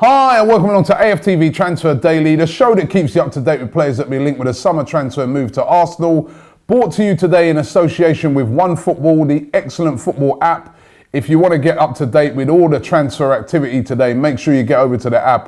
Hi and welcome along to AFTV Transfer Daily, the show that keeps you up to date with players that be linked with a summer transfer move to Arsenal. Brought to you today in association with OneFootball, the excellent football app. If you want to get up to date with all the transfer activity today, make sure you get over to the app.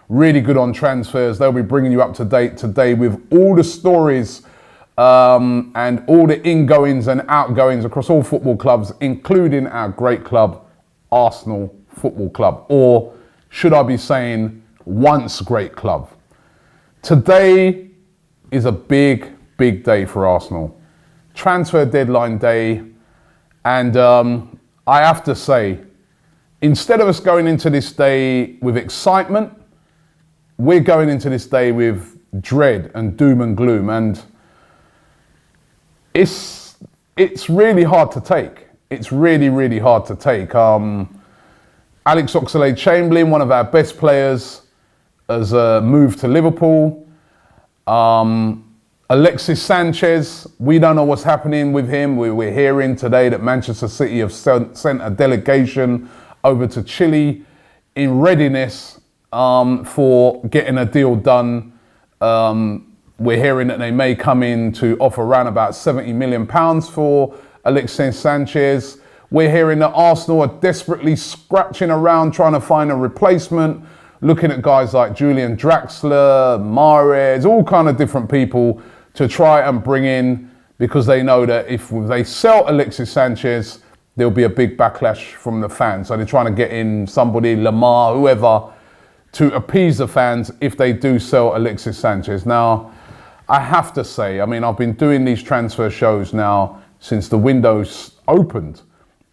Really good on transfers. They'll be bringing you up to date today with all the stories and all the ingoings and outgoings across all football clubs, including our great club, Arsenal Football Club, or should I be saying once great club. Today is a big day for Arsenal. Transfer deadline day. And I have to say, instead of us going into this day with excitement, we're going into this day with dread and doom and gloom. And it's really hard to take. It's really hard to take. Oxlade-Chamberlain, one of our best players, has moved to Liverpool. Alexis Sanchez, we don't know what's happening with him. We're hearing today that Manchester City have sent a delegation over to Chile in readiness for getting a deal done. We're hearing that they may come in to offer around about £70 million for Alexis Sanchez. We're hearing that Arsenal are desperately scratching around trying to find a replacement, looking at guys like Julian Draxler, Mahrez, all kind of different people to try and bring in, because they know that if they sell Alexis Sanchez, there'll be a big backlash from the fans. So they're trying to get in somebody, Lamar, whoever, to appease the fans if they do sell Alexis Sanchez. Now, I have to say, I mean, I've been doing these transfer shows now since the windows opened.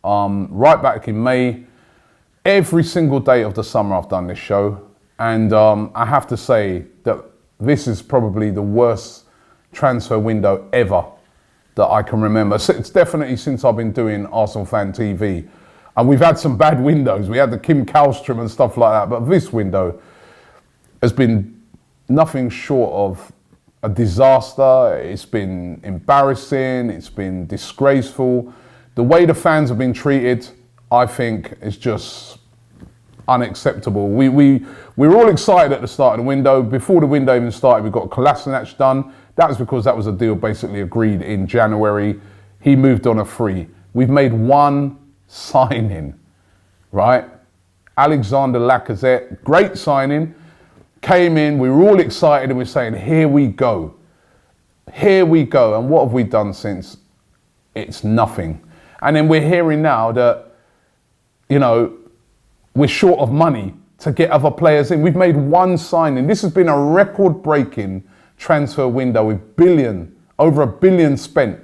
Right back in May. Every single day of the summer I've done this show, and I have to say that this is probably the worst transfer window ever that I can remember. It's definitely since I've been doing ArsenalFanTV, and we've had some bad windows. We had the Kim Kallstrom and stuff like that, but this window has been nothing short of a disaster. It's been embarrassing, it's been disgraceful. The way the fans have been treated, I think, is just unacceptable. We were all excited at the start of the window. Before the window even started, we got Kolasinac done. That was because that was a deal basically agreed in January. He moved on a free. We've made one signing, right? Alexander Lacazette, great signing. Came in, we were all excited and we're saying, here we go. Here we go. And what have we done since? It's nothing. And then we're hearing now that, you know, we're short of money to get other players in. We've made one signing. This has been a record-breaking transfer window with over £1 billion spent.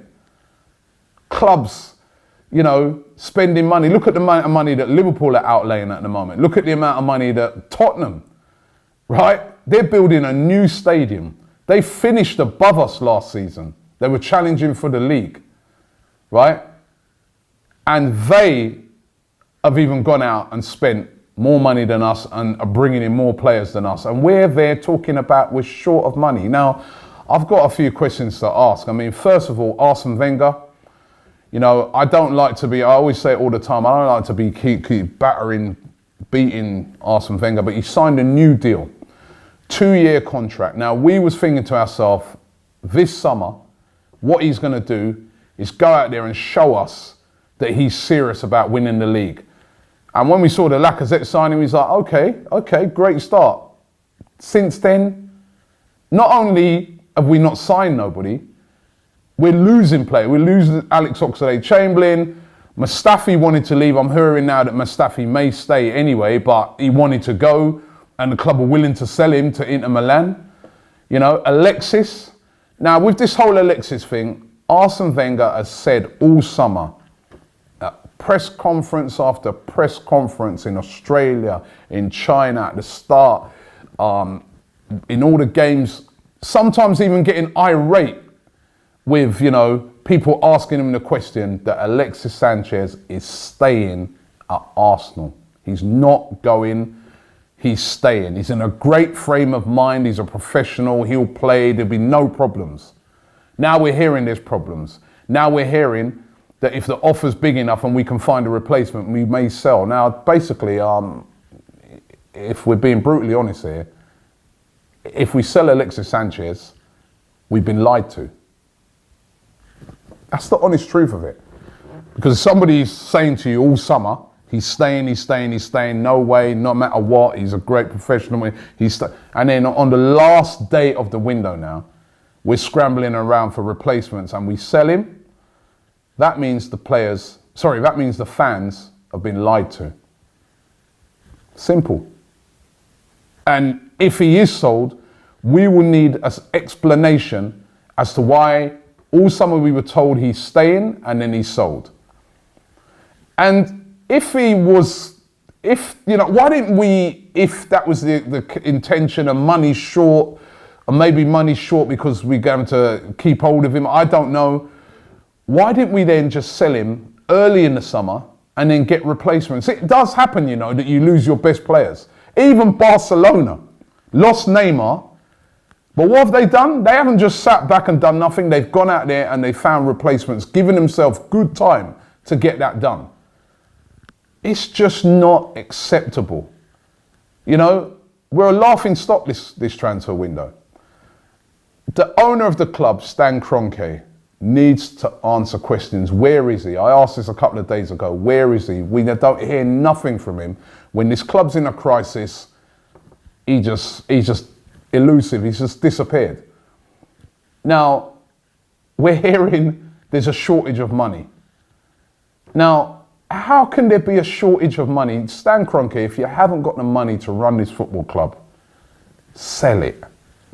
Clubs, you know, spending money. Look at the amount of money that Liverpool are outlaying at the moment. Look at the amount of money that Tottenham, right? They're building a new stadium. They finished above us last season. They were challenging for the league, right? And they have even gone out and spent more money than us and are bringing in more players than us. And we're there talking about we're short of money. Now, I've got a few questions to ask. I mean, first of all, Arsene Wenger, you know, I always say it all the time, I don't like to be keep beating Arsene Wenger, but he signed a new deal, 2-year contract. Now, we was thinking to ourselves, this summer, what he's going to do is go out there and show us that he's serious about winning the league. And when we saw the Lacazette signing, we was like, okay, great start. Since then, not only have we not signed nobody, we're losing players. We're losing Alex Oxlade-Chamberlain. Mustafi wanted to leave. I'm hearing now that Mustafi may stay anyway, but he wanted to go, and the club are willing to sell him to Inter Milan. You know, Alexis. Now, with this whole Alexis thing, Arsene Wenger has said all summer, press conference after press conference in Australia, in China at the start, in all the games, sometimes even getting irate with, you know, people asking him the question that Alexis Sanchez is staying at Arsenal. He's not going, he's staying. He's in a great frame of mind, he's a professional, he'll play, there'll be no problems. Now we're hearing there's problems. Now we're hearing that if the offer's big enough and we can find a replacement, we may sell. Now, basically, if we're being brutally honest here, if we sell Alexis Sanchez, we've been lied to. That's the honest truth of it. Because somebody's saying to you all summer, he's staying, no way, no matter what, he's a great professional. And then on the last day of the window now, we're scrambling around for replacements and we sell him. That means the fans have been lied to. Simple. And if he is sold, we will need an explanation as to why all summer we were told he's staying and then he's sold. And if he was, why didn't we, if that was the intention and money short, or maybe money short because we're going to keep hold of him, I don't know. Why didn't we then just sell him early in the summer and then get replacements? It does happen, that you lose your best players. Even Barcelona lost Neymar, but what have they done? They haven't just sat back and done nothing. They've gone out there and they found replacements, given themselves good time to get that done. It's just not acceptable. We're a laughing stock this transfer window. The owner of the club, Stan Kroenke, needs to answer questions. Where is he? I asked this a couple of days ago. Where is he? We don't hear nothing from him. When this club's in a crisis, he's just elusive. He's just disappeared. Now, we're hearing there's a shortage of money. Now, how can there be a shortage of money? Stan Kroenke, if you haven't got the money to run this football club, sell it.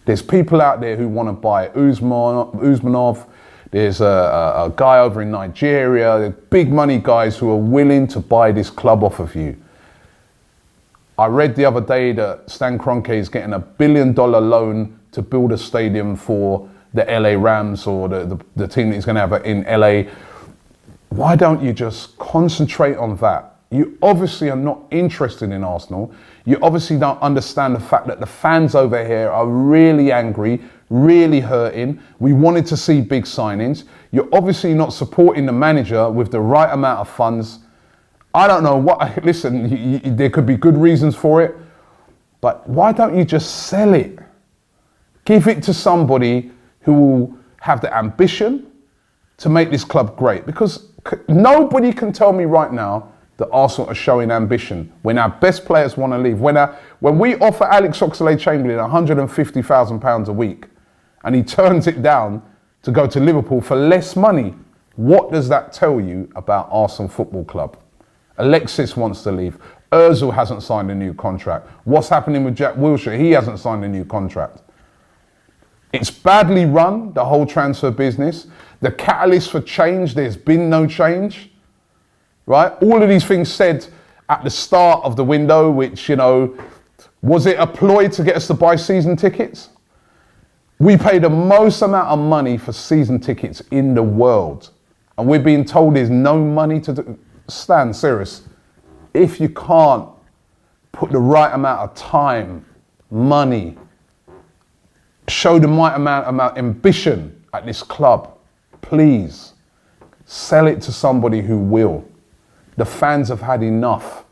There's people out there who want to buy Usmanov. There's a guy over in Nigeria. There's big money guys who are willing to buy this club off of you. I read the other day that Stan Kroenke is getting $1 billion loan to build a stadium for the LA Rams or the team that he's going to have in LA. Why don't you just concentrate on that? You obviously are not interested in Arsenal. You obviously don't understand the fact that the fans over here are really angry, really hurting. We wanted to see big signings. You're obviously not supporting the manager with the right amount of funds. I don't know what, listen, there could be good reasons for it, but why don't you just sell it? Give it to somebody who will have the ambition to make this club great, because nobody can tell me right now that Arsenal are showing ambition when our best players want to leave. When we offer Alex Oxlade-Chamberlain £150,000 a week and he turns it down to go to Liverpool for less money, what does that tell you about Arsenal Football Club? Alexis wants to leave. Ozil hasn't signed a new contract. What's happening with Jack Wilshere? He hasn't signed a new contract. It's badly run, the whole transfer business. The catalyst for change, there's been no change. Right? All of these things said at the start of the window, which, was it a ploy to get us to buy season tickets? We pay the most amount of money for season tickets in the world. And we're being told there's no money to do. Stan, serious. If you can't put the right amount of time, money, show the right amount of ambition at this club, please sell it to somebody who will. The fans have had enough.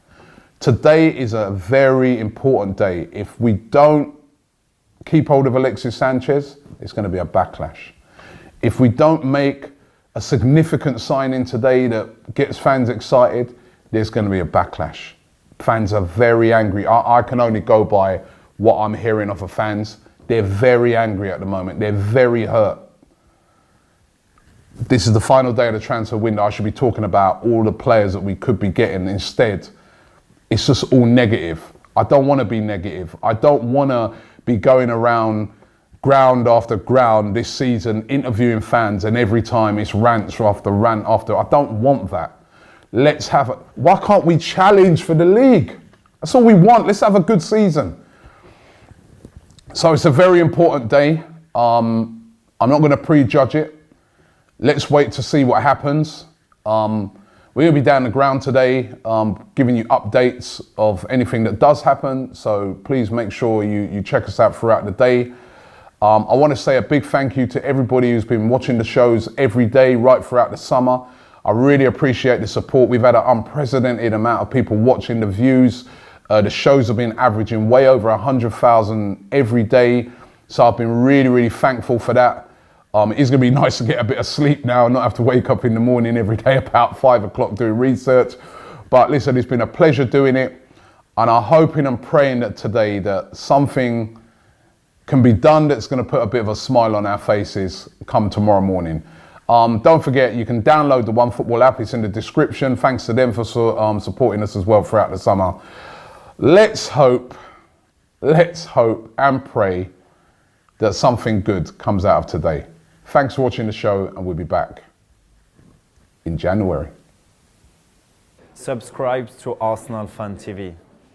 Today is a very important day. If we don't keep hold of Alexis Sanchez, it's going to be a backlash. If we don't make a significant signing today that gets fans excited, there's going to be a backlash. Fans are very angry. I can only go by what I'm hearing off of fans. They're very angry at the moment. They're very hurt. This is the final day of the transfer window. I should be talking about all the players that we could be getting. Instead, it's just all negative. I don't want to be negative. I don't want to be going around ground after ground this season interviewing fans and every time it's rants after rant after. I don't want that. Why can't we challenge for the league? That's all we want. Let's have a good season. So it's a very important day. I'm not going to prejudge it. Let's wait to see what happens. We're going to be down the ground today, giving you updates of anything that does happen. So please make sure you check us out throughout the day. I want to say a big thank you to everybody who's been watching the shows every day, right throughout the summer. I really appreciate the support. We've had an unprecedented amount of people watching, the views The shows have been averaging way over 100,000 every day. So I've been really, really thankful for that. It is going to be nice to get a bit of sleep now and not have to wake up in the morning every day about 5 o'clock doing research. But listen, it's been a pleasure doing it. And I'm hoping and praying that today that something can be done that's going to put a bit of a smile on our faces come tomorrow morning. Don't forget, you can download the OneFootball app. It's in the description. Thanks to them for supporting us as well throughout the summer. Let's hope and pray that something good comes out of today. Thanks for watching the show, and we'll be back in January. Subscribe to ArsenalFanTV.